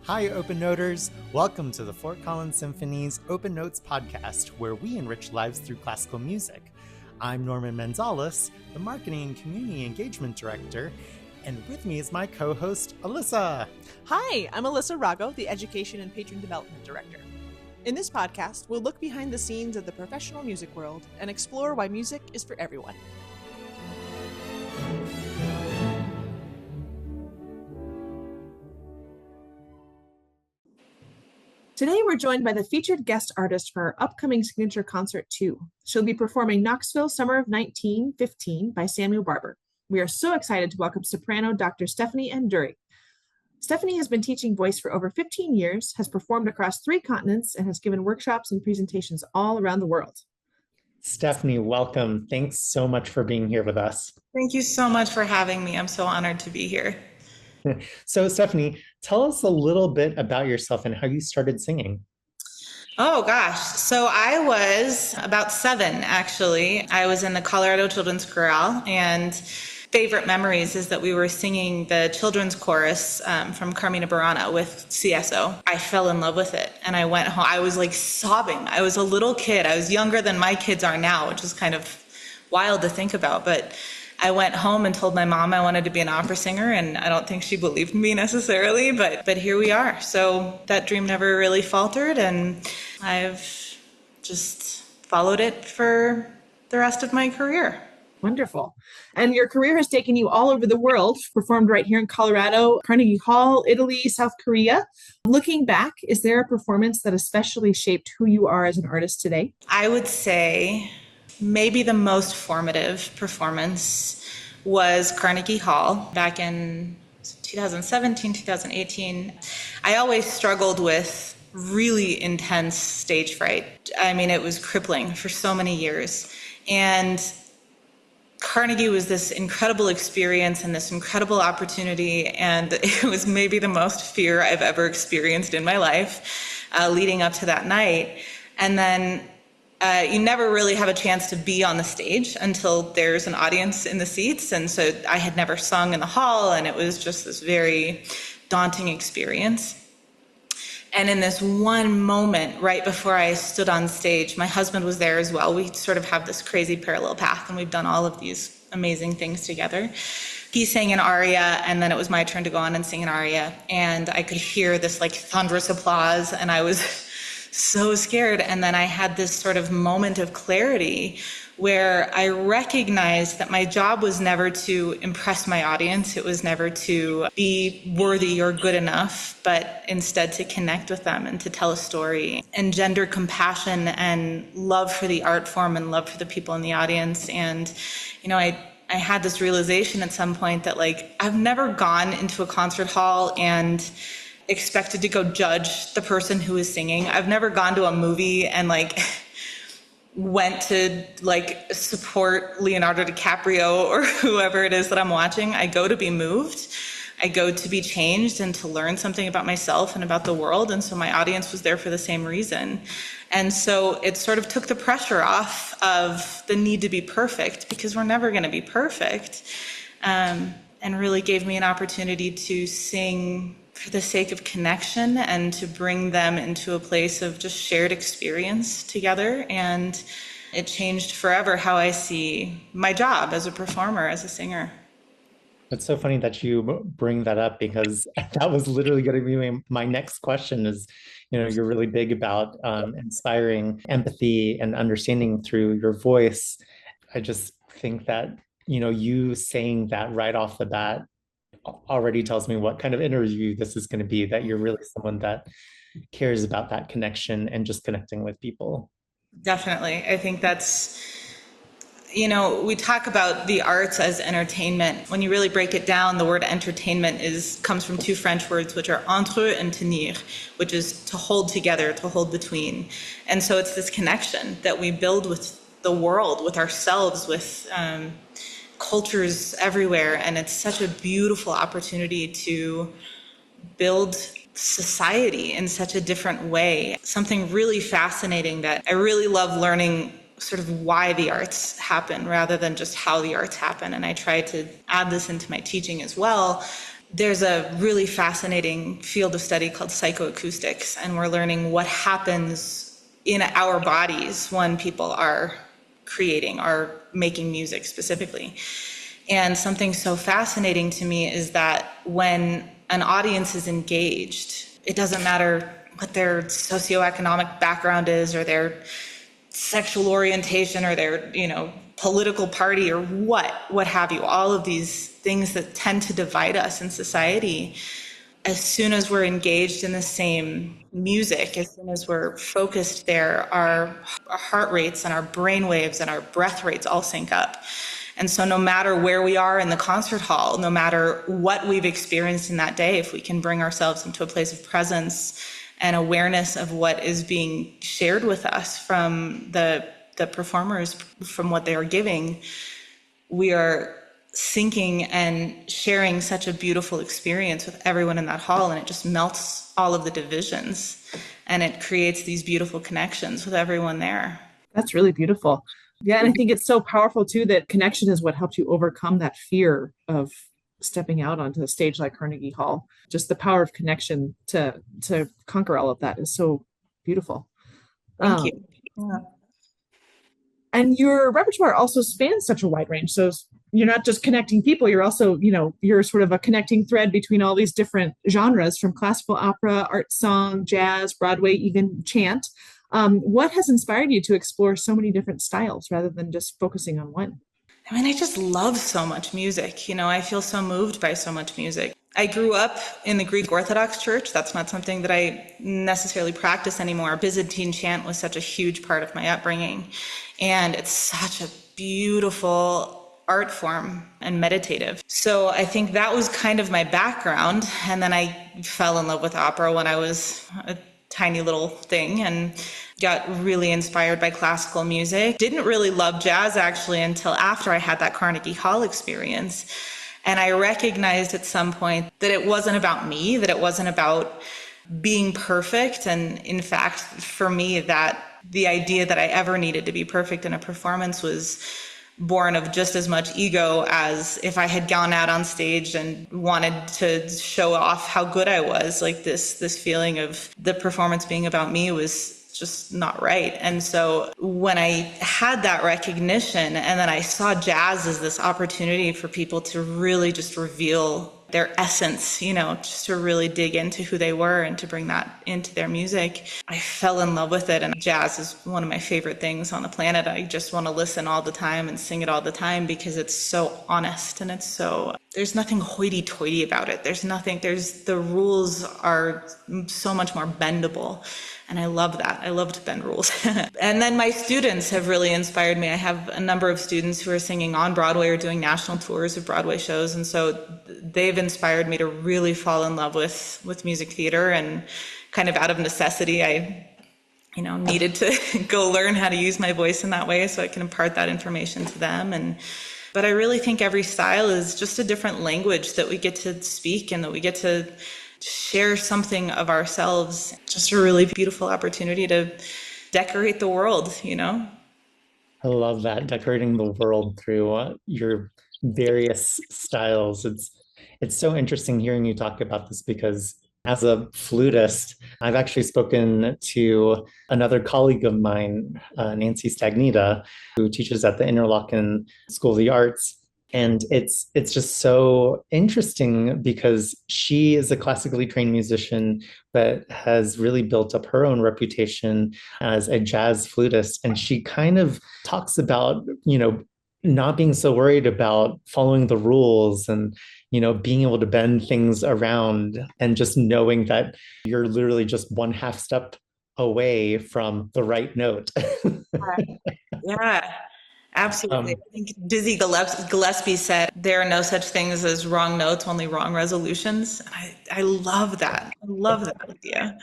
Hi, Open Noters. Welcome to the Fort Collins Symphony's Open Notes podcast, where we enrich lives through classical music. I'm Norman Manzales, the Marketing and Community Engagement Director, and with me is my co-host, Alyssa. Hi, I'm Alyssa Rago, the Education and Patron Development Director. In this podcast, we'll look behind the scenes of the professional music world and explore why music is for everyone. Today, we're joined by the featured guest artist for our upcoming Signature Concert 2. She'll be performing Knoxville Summer of 1915 by Samuel Barber. We are so excited to welcome soprano Dr. Stefanie Anduri. Stefanie has been teaching voice for over 15 years, has performed across 3 continents, and has given workshops and presentations all around the world. Stefanie, welcome. Thanks so much for being here with us. Thank you so much for having me. I'm so honored to be here. So, Stefanie, tell us a little bit about yourself and how you started singing. Oh, gosh. So I was about 7, actually. I was in the Colorado Children's Chorale, and favorite memories is that we were singing the children's chorus from Carmina Burana with CSO. I fell in love with it, and I went home. I was like sobbing. I was a little kid. I was younger than my kids are now, which is kind of wild to think about, but I went home and told my mom I wanted to be an opera singer, and I don't think she believed me necessarily, but here we are. So that dream never really faltered, and I've just followed it for the rest of my career. Wonderful. And your career has taken you all over the world, performed right here in Colorado, Carnegie Hall, Italy, South Korea. Looking back, is there a performance that especially shaped who you are as an artist today? I would say maybe the most formative performance was Carnegie Hall back in 2017, 2018. I always struggled with really intense stage fright. I mean, it was crippling for so many years. And Carnegie was this incredible experience and this incredible opportunity, and it was maybe the most fear I've ever experienced in my life leading up to that night. And then you never really have a chance to be on the stage until there's an audience in the seats. And so I had never sung in the hall, and it was just this very daunting experience. And in this one moment, right before I stood on stage, my husband was there as well. We sort of have this crazy parallel path, and we've done all of these amazing things together. He sang an aria, and then it was my turn to go on and sing an aria. And I could hear this like thunderous applause, and I was so scared. And then I had this sort of moment of clarity where I recognized that my job was never to impress my audience. It was never to be worthy or good enough, but instead to connect with them and to tell a story, engender compassion and love for the art form and love for the people in the audience. And, you know, I had this realization at some point that, like, I've never gone into a concert hall and expected to go judge the person who is singing. I've never gone to a movie and went to support Leonardo DiCaprio or whoever it is that I'm watching. I go to be moved. I go to be changed and to learn something about myself and about the world. And so my audience was there for the same reason. And so it sort of took the pressure off of the need to be perfect, because we're never going to be perfect. And really gave me an opportunity to sing for the sake of connection and to bring them into a place of just shared experience together. And it changed forever how I see my job as a performer, as a singer. It's so funny that you bring that up, because that was literally going to be my next question is, you know, you're really big about inspiring empathy and understanding through your voice. I just think that, you know, you saying that right off the bat already tells me what kind of interview this is going to be, that you're really someone that cares about that connection and just connecting with people. Definitely. I think that's, you know, we talk about the arts as entertainment. When you really break it down, the word entertainment comes from 2 French words, which are entre and tenir, which is to hold together, to hold between. And so it's this connection that we build with the world, with ourselves, with cultures everywhere. And it's such a beautiful opportunity to build society in such a different way. Something really fascinating that I really love learning, sort of why the arts happen rather than just how the arts happen. And I try to add this into my teaching as well. There's a really fascinating field of study called psychoacoustics, and we're learning what happens in our bodies when people are creating or making music specifically. And something so fascinating to me is that when an audience is engaged, it doesn't matter what their socioeconomic background is or their sexual orientation or their, political party or what have you, all of these things that tend to divide us in society. As soon as we're engaged in the same music, as soon as we're focused there, our heart rates and our brain waves and our breath rates all sync up. And so no matter where we are in the concert hall, no matter what we've experienced in that day, if we can bring ourselves into a place of presence and awareness of what is being shared with us from the performers, from what they are giving, we are syncing and sharing such a beautiful experience with everyone in that hall, and it just melts all of the divisions and it creates these beautiful connections with everyone there. That's really beautiful. Yeah, and I think it's so powerful too that connection is what helped you overcome that fear of stepping out onto a stage like Carnegie Hall. Just the power of connection to conquer all of that is so beautiful. Thank you. Yeah. And your repertoire also spans such a wide range. So you're not just connecting people, you're also, you're sort of a connecting thread between all these different genres, from classical opera, art song, jazz, Broadway, even chant. What has inspired you to explore so many different styles rather than just focusing on one? I mean, I just love so much music. I feel so moved by so much music. I grew up in the Greek Orthodox Church. That's not something that I necessarily practice anymore. Byzantine chant was such a huge part of my upbringing. And it's such a beautiful art form and meditative. So I think that was kind of my background. And then I fell in love with opera when I was a tiny little thing and got really inspired by classical music. Didn't really love jazz actually until after I had that Carnegie Hall experience. And I recognized at some point that it wasn't about me, that it wasn't about being perfect. And in fact, for me, that the idea that I ever needed to be perfect in a performance was born of just as much ego as if I had gone out on stage and wanted to show off how good I was. Like this feeling of the performance being about me was just not right. And so when I had that recognition, and then I saw jazz as this opportunity for people to really just reveal their essence, just to really dig into who they were and to bring that into their music, I fell in love with it. And jazz is one of my favorite things on the planet. I just want to listen all the time and sing it all the time because it's so honest and there's nothing hoity-toity about it. The rules are so much more bendable. And I love that. I love to bend rules. And then my students have really inspired me. I have a number of students who are singing on Broadway or doing national tours of Broadway shows. And so they've inspired me to really fall in love with music theater. And kind of out of necessity, I needed to go learn how to use my voice in that way so I can impart that information to them. But I really think every style is just a different language that we get to speak and that we get to share something of ourselves. Just a really beautiful opportunity to decorate the world, I love that, decorating the world through your various styles. It's so interesting hearing you talk about this because as a flutist, I've actually spoken to another colleague of mine, Nancy Stagnita, who teaches at the Interlochen School of the Arts. And it's just so interesting because she is a classically trained musician, but has really built up her own reputation as a jazz flutist. And she kind of talks about, not being so worried about following the rules and, being able to bend things around and just knowing that you're literally just one half step away from the right note. Yeah. Absolutely. I think Dizzy Gillespie said, there are no such things as wrong notes, only wrong resolutions. And I love that. I love that idea.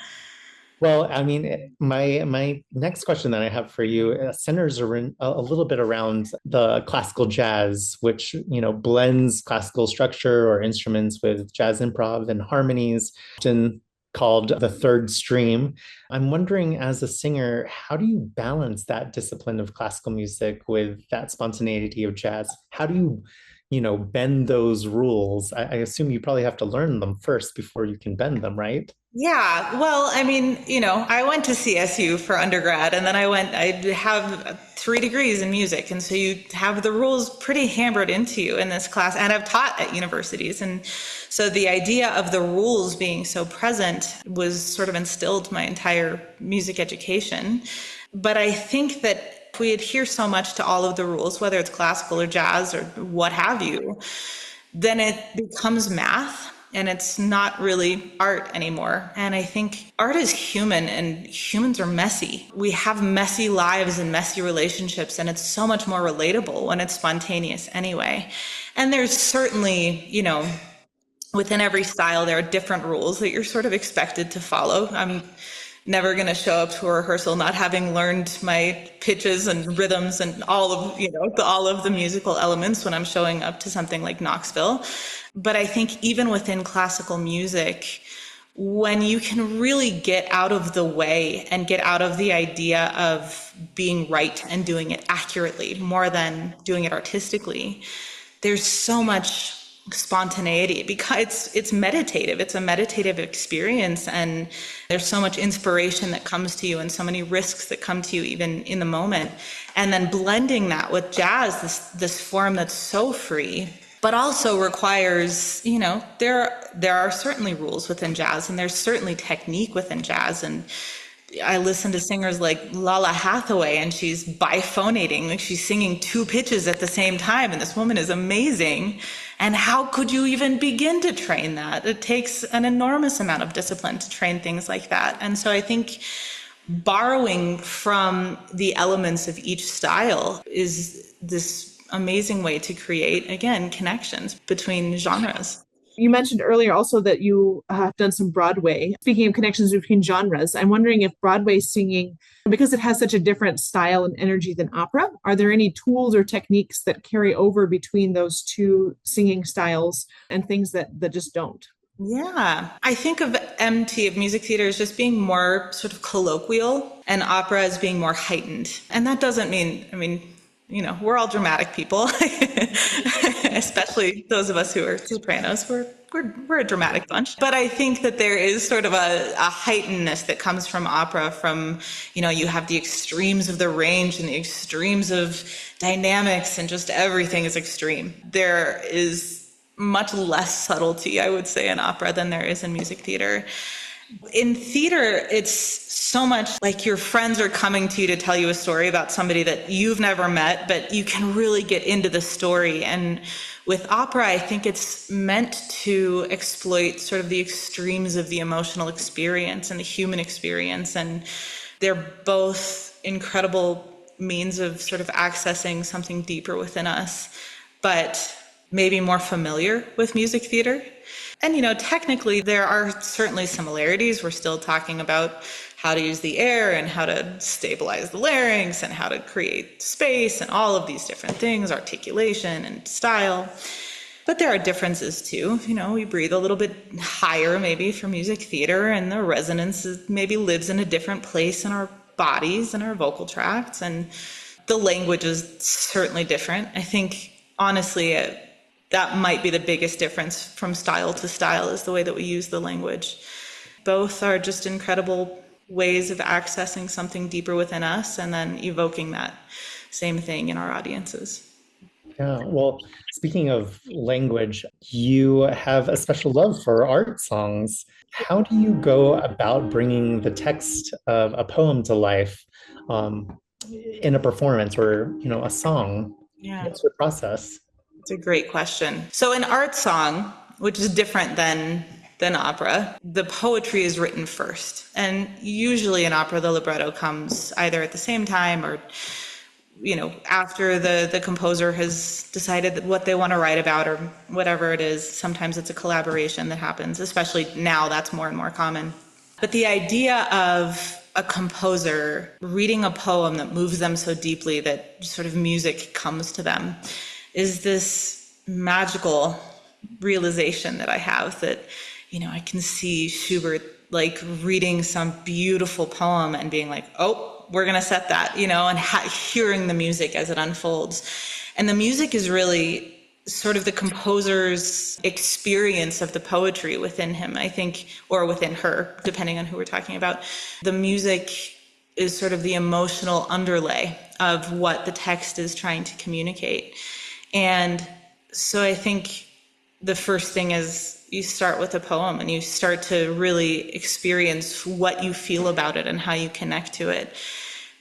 Well, I mean, my next question that I have for you centers around a little bit around the classical jazz, which, blends classical structure or instruments with jazz improv and harmonies, often called the third stream. I'm wondering, as a singer, how do you balance that discipline of classical music with that spontaneity of jazz? How do you, bend those rules? I assume you probably have to learn them first before you can bend them, right? Yeah, well, I mean, I went to CSU for undergrad, and then I have 3 degrees in music. And so you have the rules pretty hammered into you in this class. And I've taught at universities. And so the idea of the rules being so present was sort of instilled my entire music education. But I think that if we adhere so much to all of the rules, whether it's classical or jazz or what have you, then it becomes math. And it's not really art anymore. And I think art is human, and humans are messy. We have messy lives and messy relationships, and it's so much more relatable when it's spontaneous anyway. And there's certainly, within every style, there are different rules that you're sort of expected to follow. I'm never going to show up to a rehearsal not having learned my pitches and rhythms and all of the musical elements when I'm showing up to something like Knoxville. But I think even within classical music, when you can really get out of the way and get out of the idea of being right and doing it accurately more than doing it artistically, there's so much spontaneity because it's meditative. It's a meditative experience, and there's so much inspiration that comes to you and so many risks that come to you even in the moment. And then blending that with jazz, this form that's so free, but also requires, there are certainly rules within jazz, and there's certainly technique within jazz. And I listen to singers like Lala Hathaway, and she's biphonating, like she's singing 2 pitches at the same time. And this woman is amazing. And how could you even begin to train that? It takes an enormous amount of discipline to train things like that. And so I think borrowing from the elements of each style is this amazing way to create, again, connections between genres. You mentioned earlier also that you have done some Broadway. Speaking of connections between genres, I'm wondering if Broadway singing, because it has such a different style and energy than opera, are there any tools or techniques that carry over between those two singing styles and things that just don't? Yeah, I think of MT, of music theater, as just being more sort of colloquial, and opera as being more heightened. And that doesn't mean, we're all dramatic people, especially those of us who are sopranos. We're a dramatic bunch. But I think that there is sort of a heightenedness that comes from opera, from, you have the extremes of the range and the extremes of dynamics, and just everything is extreme. There is much less subtlety, I would say, in opera than there is in music theater. In theater, it's so much like your friends are coming to you to tell you a story about somebody that you've never met, but you can really get into the story. And with opera, I think it's meant to exploit sort of the extremes of the emotional experience and the human experience. And they're both incredible means of sort of accessing something deeper within us, but maybe more familiar with music theater. And, technically there are certainly similarities. We're still talking about how to use the air and how to stabilize the larynx and how to create space and all of these different things, articulation and style. But there are differences too. We breathe a little bit higher maybe for music theater, and the resonance maybe lives in a different place in our bodies and our vocal tracts. And the language is certainly different. I think, honestly, that might be the biggest difference from style to style, is the way that we use the language. Both are just incredible ways of accessing something deeper within us and then evoking that same thing in our audiences. Yeah, well, speaking of language, you have a special love for art songs. How do you go about bringing the text of a poem to life in a performance or, a song? Yeah. What's your process? It's a great question. So an art song, which is different than opera, the poetry is written first. And usually in opera, the libretto comes either at the same time or, after the composer has decided what they want to write about or whatever it is. Sometimes it's a collaboration that happens, especially now that's more and more common. But the idea of a composer reading a poem that moves them so deeply that sort of music comes to them is this magical realization that I have that, I can see Schubert like reading some beautiful poem and being like, oh, we're going to set that, and hearing the music as it unfolds. And the music is really sort of the composer's experience of the poetry within him, I think, or within her, depending on who we're talking about. The music is sort of the emotional underlay of what the text is trying to communicate. And so I think the first thing is you start with a poem and you start to really experience what you feel about it and how you connect to it.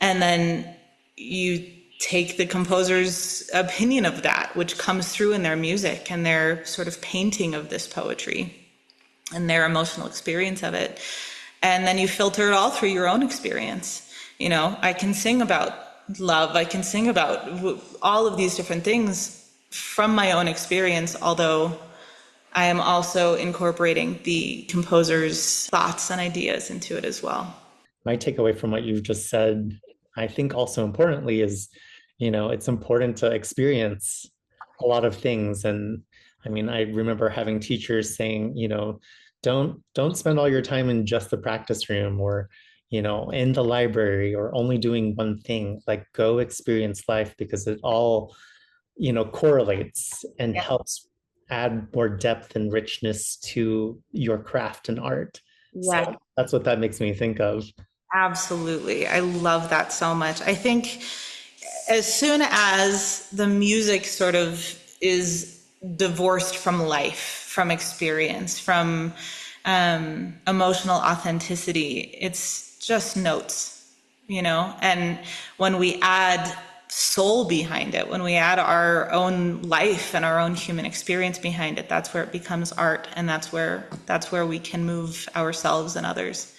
And then you take the composer's opinion of that, which comes through in their music and their sort of painting of this poetry and their emotional experience of it. And then you filter it all through your own experience. You know, I can sing about love. I can sing about all of these different things from my own experience, although I am also incorporating the composer's thoughts and ideas into it as well. My takeaway from what you've just said, I think also importantly is, it's important to experience a lot of things. And I mean, I remember having teachers saying, don't spend all your time in just the practice room or, in the library or only doing one thing. Like, go experience life, because it all, correlates and helps add more depth and richness to your craft and art. Yeah. So that's what that makes me think of. Absolutely. I love that so much. I think as soon as the music sort of is divorced from life, from experience, from emotional authenticity, it's just notes, and when we add soul behind it, when we add our own life and our own human experience behind it, that's where it becomes art, and that's where we can move ourselves and others.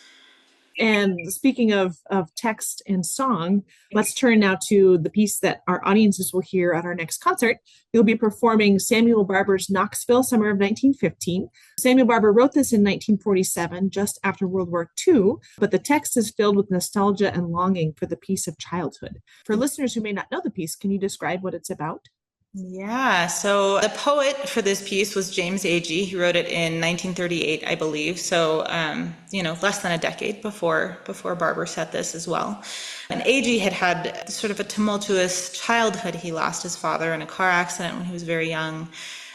And speaking of text and song, let's turn now to the piece that our audiences will hear at our next concert. You'll be performing Samuel Barber's Knoxville, summer of 1915. Samuel Barber wrote this in 1947, just after World War II, but the text is filled with nostalgia and longing for the peace of childhood. For listeners who may not know the piece, can you describe what it's about? Yeah, so the poet for this piece was James Agee. He wrote it in 1938, I believe. So, less than a decade before Barber set this as well. And Agee had sort of a tumultuous childhood. He lost his father in a car accident when he was very young.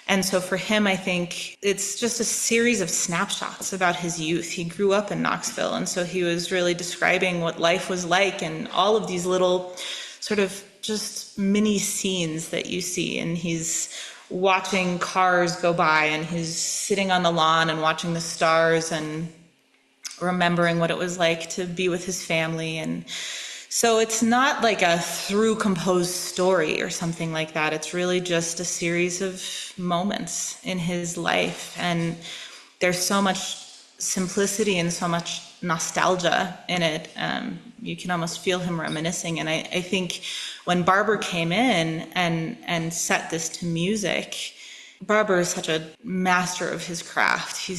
And so for him, I think it's just a series of snapshots about his youth. He grew up in Knoxville, and so he was really describing what life was like and all of these little sort of just mini scenes that you see. And he's watching cars go by, and he's sitting on the lawn and watching the stars and remembering what it was like to be with his family. And so it's not like a through composed story or something like that. It's really just a series of moments in his life. And there's so much simplicity and so much nostalgia in it. You can almost feel him reminiscing. And I think when Barber came in and set this to music, Barber is such a master of his craft.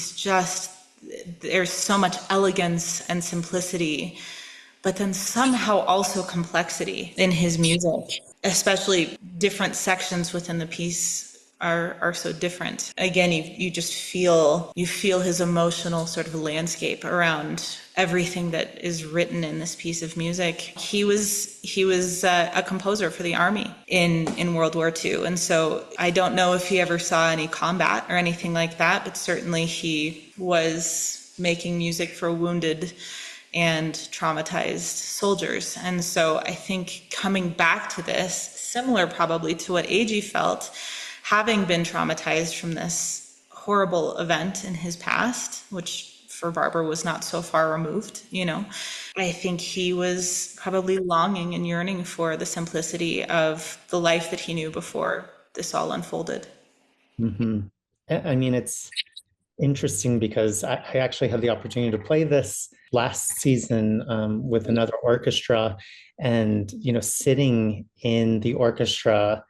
There's so much elegance and simplicity, but then somehow also complexity in his music, especially different sections within the piece are so different. Again, you just feel his emotional sort of landscape around everything that is written in this piece of music. He was a composer for the Army in World War II, and so I don't know if he ever saw any combat or anything like that, but certainly he was making music for wounded and traumatized soldiers. And so I think coming back to this, similar probably to what Agee felt, having been traumatized from this horrible event in his past, which for Barber was not so far removed, I think he was probably longing and yearning for the simplicity of the life that he knew before this all unfolded. Mm-hmm. I mean, it's interesting because I actually had the opportunity to play this last season with another orchestra, and sitting in the orchestra,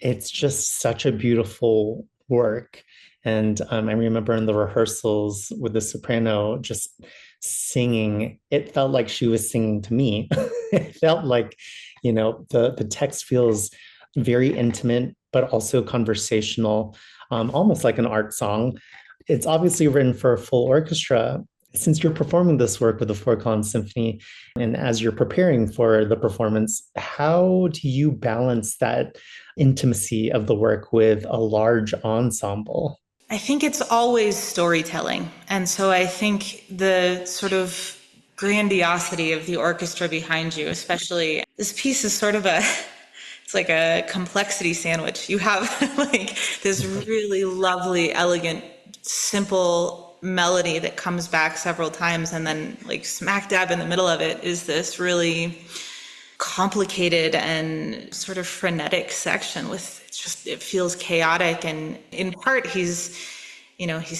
it's just such a beautiful work. And I remember in the rehearsals with the soprano just singing, it felt like she was singing to me. It felt like, the text feels very intimate, but also conversational, almost like an art song. It's obviously written for a full orchestra. Since you're performing this work with the Four Column Symphony, and as you're preparing for the performance, how do you balance that intimacy of the work with a large ensemble? I think it's always storytelling. And so I think the sort of grandiosity of the orchestra behind you, especially this piece is sort of it's like a complexity sandwich. You have like this really lovely, elegant, simple melody that comes back several times. And then like smack dab in the middle of it is this really complicated and sort of frenetic section with it feels chaotic. And in part he's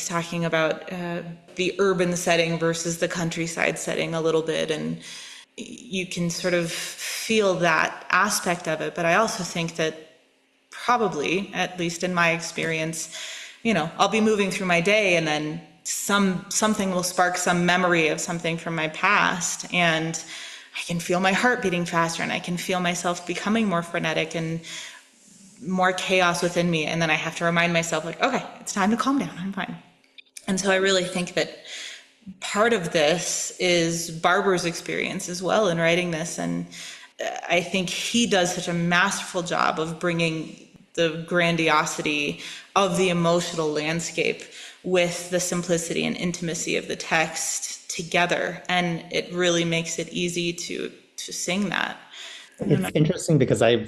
talking about the urban setting versus the countryside setting a little bit, and you can sort of feel that aspect of it. But I also think that probably, at least in my experience, I'll be moving through my day and then something will spark some memory of something from my past, and I can feel my heart beating faster, and I can feel myself becoming more frenetic and more chaos within me. And then I have to remind myself, like, okay, it's time to calm down. I'm fine. And so I really think that part of this is Barber's experience as well in writing this. And I think he does such a masterful job of bringing the grandiosity of the emotional landscape with the simplicity and intimacy of the text together. And it really makes it easy to sing that. It's interesting because I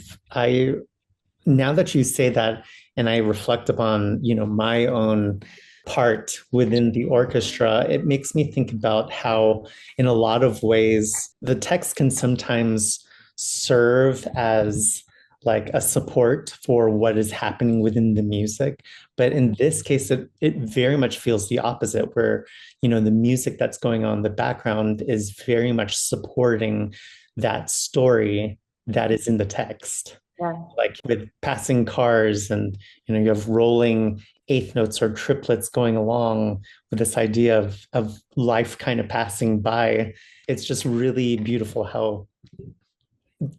now that you say that and I reflect upon, my own part within the orchestra, it makes me think about how, in a lot of ways, the text can sometimes serve as like a support for what is happening within the music. But in this case, it very much feels the opposite, where, the music that's going on in the background is very much supporting that story that is in the text. Yeah. Like with passing cars, and you have rolling eighth notes or triplets going along with this idea of life kind of passing by. It's just really beautiful how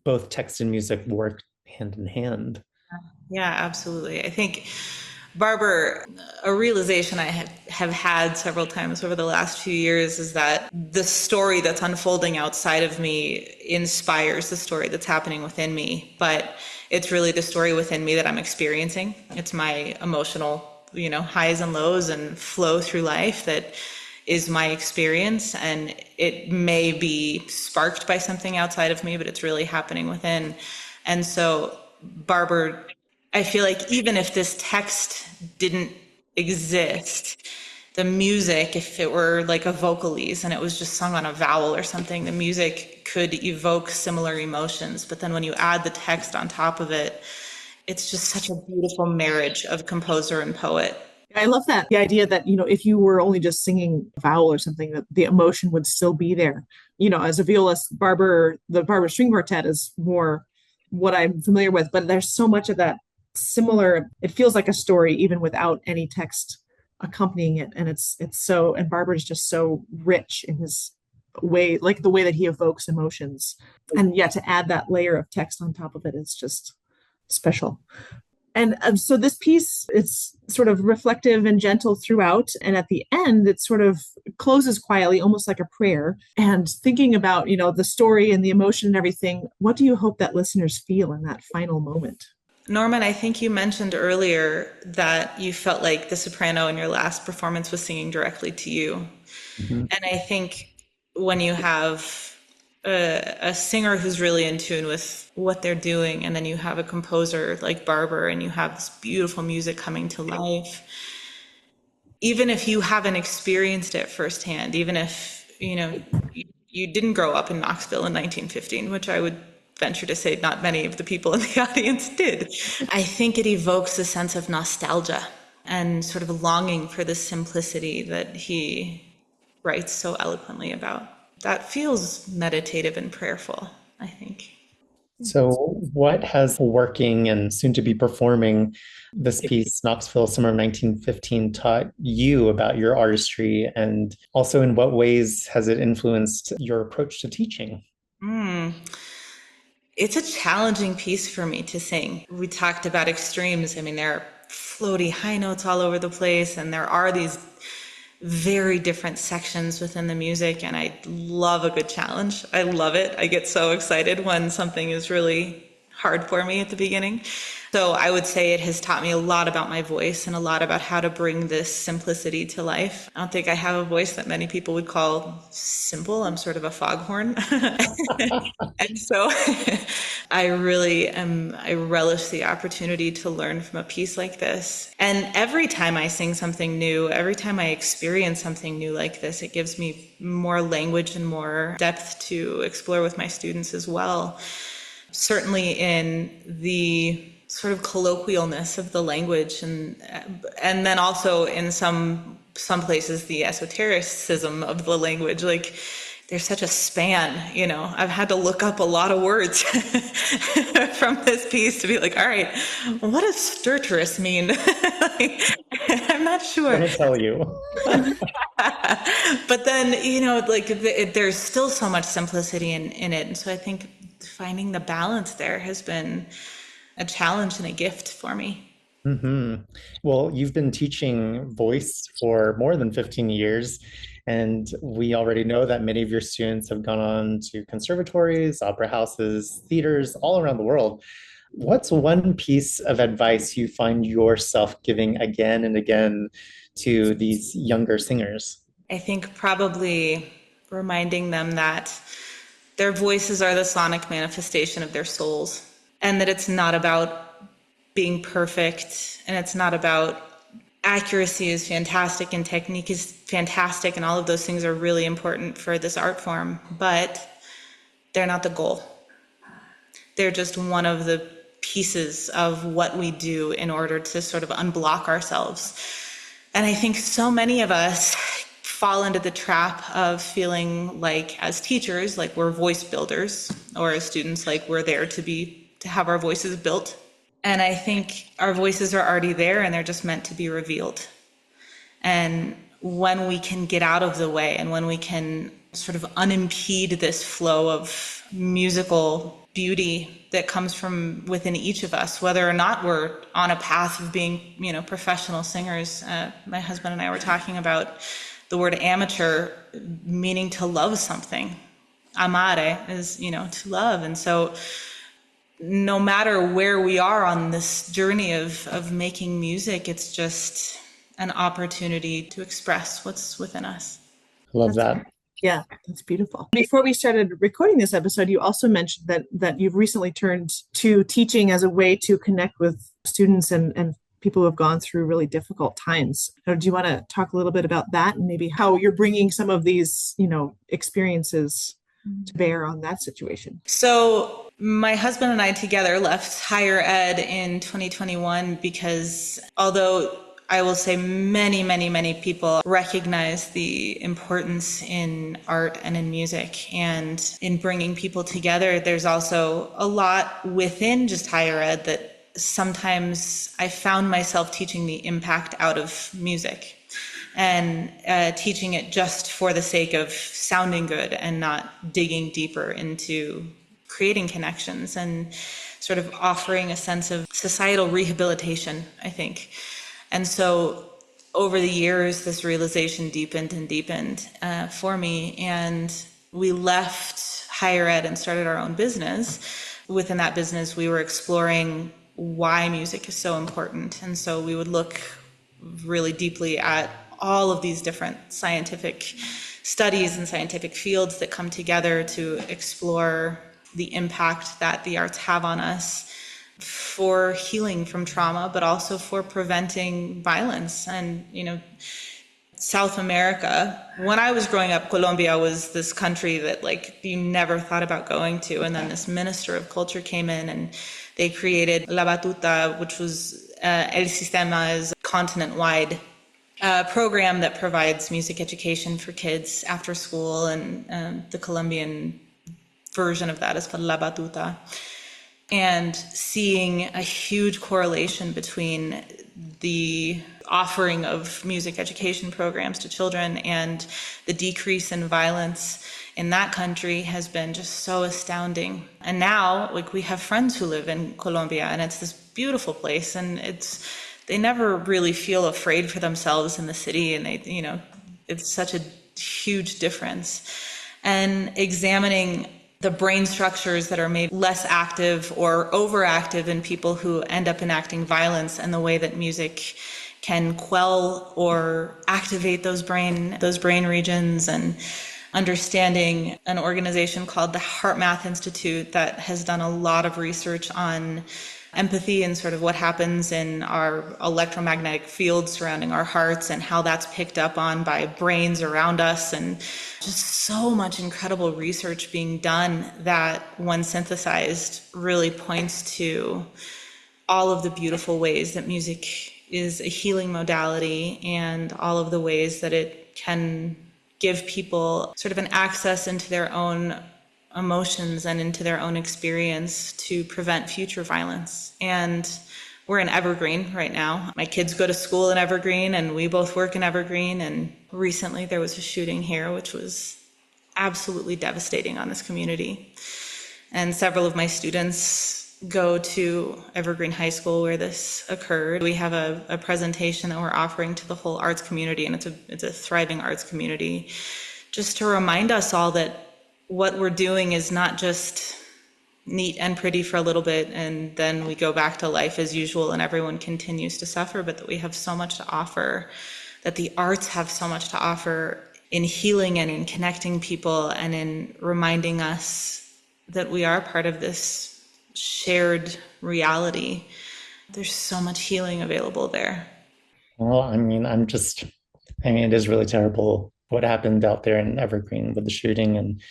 both text and music work hand in hand. Yeah, absolutely. I think Barber, a realization I have had several times over the last few years is that the story that's unfolding outside of me inspires the story that's happening within me. But it's really the story within me that I'm experiencing. It's my emotional, highs and lows and flow through life that is my experience. And it may be sparked by something outside of me, but it's really happening within. And so Barber, I feel like even if this text didn't exist, the music, if it were like a vocalese and it was just sung on a vowel or something, the music could evoke similar emotions. But then when you add the text on top of it, it's just such a beautiful marriage of composer and poet. I love that. The idea that, if you were only just singing a vowel or something, that the emotion would still be there. As a violist, the Barber String Quartet is more what I'm familiar with, but there's so much of that similar. It feels like a story even without any text accompanying it. And and Barber is just so rich in his way, like the way that he evokes emotions. And yet to add that layer of text on top of it is just special. And so this piece, it's sort of reflective and gentle throughout. And at the end, it sort of closes quietly, almost like a prayer. And thinking about, the story and the emotion and everything, what do you hope that listeners feel in that final moment? Norman, I think you mentioned earlier that you felt like the soprano in your last performance was singing directly to you. Mm-hmm. And I think when you have a singer who's really in tune with what they're doing, and then you have a composer like Barber, and you have this beautiful music coming to life, even if you haven't experienced it firsthand, even if, you didn't grow up in Knoxville in 1915, which I would venture to say not many of the people in the audience did. I think it evokes a sense of nostalgia and sort of longing for the simplicity that he writes so eloquently about. That feels meditative and prayerful, I think. So what has working and soon to be performing this piece, Knoxville, Summer of 1915, taught you about your artistry? And also in what ways has it influenced your approach to teaching? It's a challenging piece for me to sing. We talked about extremes. I mean, there are floaty high notes all over the place, and there are these very different sections within the music, and I love a good challenge. I love it. I get so excited when something is really hard for me at the beginning. So I would say it has taught me a lot about my voice and a lot about how to bring this simplicity to life. I don't think I have a voice that many people would call simple. I'm sort of a foghorn. And so I relish the opportunity to learn from a piece like this. And every time I sing something new, every time I experience something new like this, it gives me more language and more depth to explore with my students as well. Certainly in the sort of colloquialness of the language, and then also in some places the esotericism of the language. Like, there's such a span, you know. I've had to look up a lot of words from this piece to be like, all right, what does stertorous mean? Like, I'm not sure. I'm gonna tell you. But then, you know, like there's still so much simplicity in it, and so I think finding the balance there has been a challenge and a gift for me. Mm-hmm. Well, you've been teaching voice for more than 15 years, and we already know that many of your students have gone on to conservatories, opera houses, theaters all around the world. What's one piece of advice you find yourself giving again and again to these younger singers? I think probably reminding them that their voices are the sonic manifestation of their souls, and that it's not about being perfect, and it's not about accuracy is fantastic and technique is fantastic, and all of those things are really important for this art form, but they're not the goal. They're just one of the pieces of what we do in order to sort of unblock ourselves. And I think so many of us fall into the trap of feeling like, as teachers, like we're voice builders, or as students, like we're there to have our voices built. And I think our voices are already there, and they're just meant to be revealed. And when we can get out of the way, and when we can sort of unimpede this flow of musical beauty that comes from within each of us, whether or not we're on a path of being, you know, professional singers. My husband and I were talking about the word amateur meaning to love something. Amare is, you know, to love. And so no matter where we are on this journey of making music, it's just an opportunity to express what's within us. Love that. Yeah, that's beautiful. Before we started recording this episode, you also mentioned that you've recently turned to teaching as a way to connect with students and people who have gone through really difficult times. Do you want to talk a little bit about that, and maybe how you're bringing some of these, you know, experiences to bear on that situation? So my husband and I together left higher ed in 2021 because, although I will say many people recognize the importance in art and in music and in bringing people together, there's also a lot within just higher ed that sometimes I found myself teaching the impact out of music and teaching it just for the sake of sounding good and not digging deeper into creating connections and sort of offering a sense of societal rehabilitation, I think. And so over the years, this realization deepened and deepened for me. And we left higher ed and started our own business. Within that business, we were exploring why music is so important. And so we would look really deeply at all of these different scientific studies and scientific fields that come together to explore the impact that the arts have on us for healing from trauma, but also for preventing violence. And, you know, South America, when I was growing up, Colombia was this country that, like, you never thought about going to. And then this minister of culture came in and they created La Batuta, which was El Sistema, is a continent-wide program that provides music education for kids after school. And the Colombian version of that is called La Batuta. And seeing a huge correlation between the offering of music education programs to children and the decrease in violence in that country has been just so astounding. And now, like, we have friends who live in Colombia, and it's this beautiful place, and they never really feel afraid for themselves in the city, and they, you know, it's such a huge difference. And examining the brain structures that are made less active or overactive in people who end up enacting violence, and the way that music can quell or activate those brain regions, and understanding an organization called the HeartMath Institute that has done a lot of research on empathy and sort of what happens in our electromagnetic field surrounding our hearts and how that's picked up on by brains around us, and just so much incredible research being done that, when synthesized, really points to all of the beautiful ways that music is a healing modality, and all of the ways that it can give people sort of an access into their own emotions and into their own experience to prevent future violence. And we're in Evergreen right now. My kids go to school in Evergreen, and we both work in Evergreen. And recently there was a shooting here, which was absolutely devastating on this community. And several of my students go to Evergreen High School where this occurred. We have a presentation that we're offering to the whole arts community, and it's a thriving arts community, just to remind us all that what we're doing is not just neat and pretty for a little bit and then we go back to life as usual and everyone continues to suffer, but that we have so much to offer, that the arts have so much to offer in healing and in connecting people and in reminding us that we are part of this shared reality. There's so much healing available there. Well, it is really terrible what happened out there in Evergreen with the shooting. And,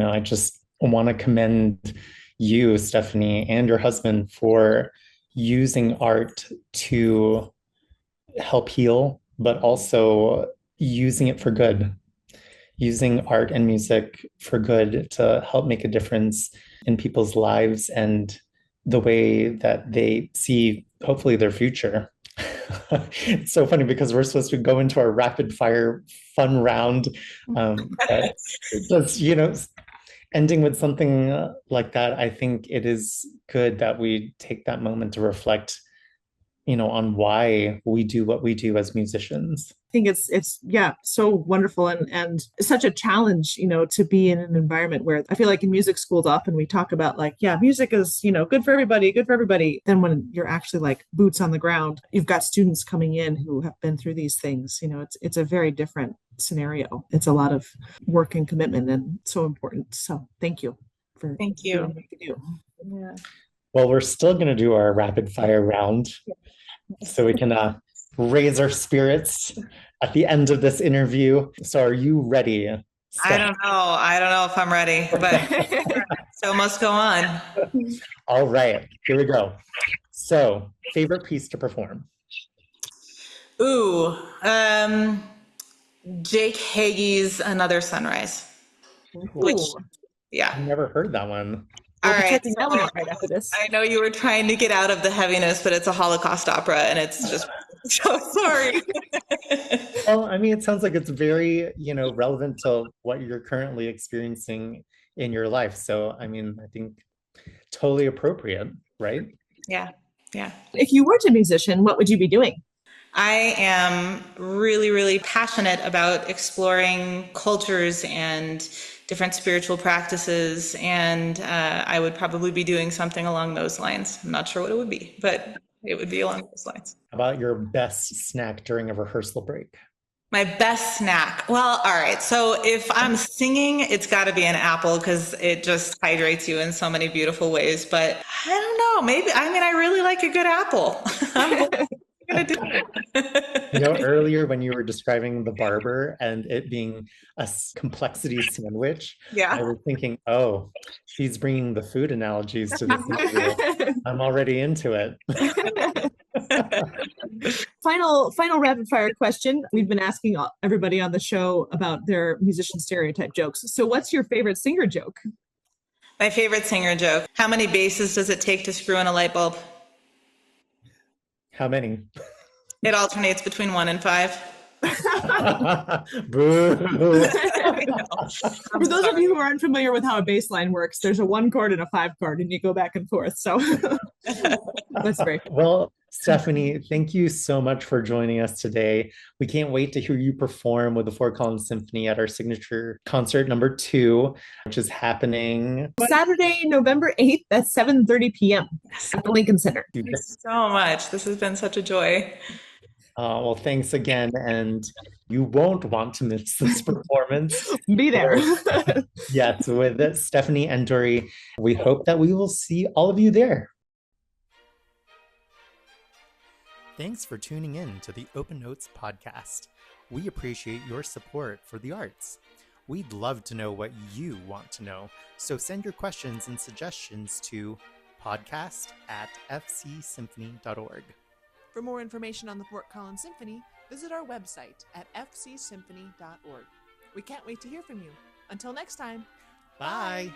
I just want to commend you, Stefanie, and your husband for using art to help heal, but also using it for good, using art and music for good to help make a difference in people's lives and the way that they see, hopefully, their future. It's so funny because we're supposed to go into our rapid fire fun round. Just, ending with something like that, I think it is good that we take that moment to reflect, on why we do what we do as musicians. I think it's so wonderful and such a challenge, to be in an environment where I feel like in music schools often we talk about music is, good for everybody. Then when you're actually like boots on the ground, you've got students coming in who have been through these things. It's a very different scenario. It's a lot of work and commitment and so important. So thank you for doing what you do. Yeah. Well, we're still going to do our rapid fire round so we can raise our spirits at the end of this interview. So are you ready, Steph? I don't know if I'm ready, but so must go on. All right, here we go. So, favorite piece to perform? Ooh, Jake Hagee's Another Sunrise. Which, yeah. I've never heard that one. All right. Right after this. I know you were trying to get out of the heaviness, but it's a Holocaust opera and it's just so sorry. Well, it sounds like it's very, relevant to what you're currently experiencing in your life. So, I think totally appropriate, right? Yeah. Yeah. If you weren't a musician, what would you be doing? I am really, really passionate about exploring cultures and different spiritual practices, and I would probably be doing something along those lines. I'm not sure what it would be, but it would be along those lines. How about your best snack during a rehearsal break? My best snack. Well, all right. So if I'm singing, it's got to be an apple because it just hydrates you in so many beautiful ways. But I don't know. Maybe, I really like a good apple. I'm gonna do it. Earlier when you were describing the Barber and it being a complexity sandwich, Yeah. I was thinking, oh, she's bringing the food analogies to this interview. I'm already into it. Final rapid fire question. We've been asking everybody on the show about their musician stereotype jokes. So what's your favorite singer joke? My favorite singer joke. How many bases does it take to screw in a light bulb? How many? It alternates between 1 and 5. Boo. For those of you who are unfamiliar with how a bass line works, there's a 1 chord and a 5 chord, and you go back and forth. So that's great. Well, Stefanie, thank you so much for joining us today. We can't wait to hear you perform with the Fort Collins Symphony at our signature concert number 2, which is happening Saturday, November 8th at 7:30 p.m. at the Lincoln Center. Thank you so much. This has been such a joy. Well, thanks again. And you won't want to miss this performance. Be there. Yes, with Stefanie Anduri. We hope that we will see all of you there. Thanks for tuning in to the Open Notes podcast. We appreciate your support for the arts. We'd love to know what you want to know, so send your questions and suggestions to podcast@fcsymphony.org. For more information on the Fort Collins Symphony, visit our website at fcsymphony.org. We can't wait to hear from you. Until next time. Bye.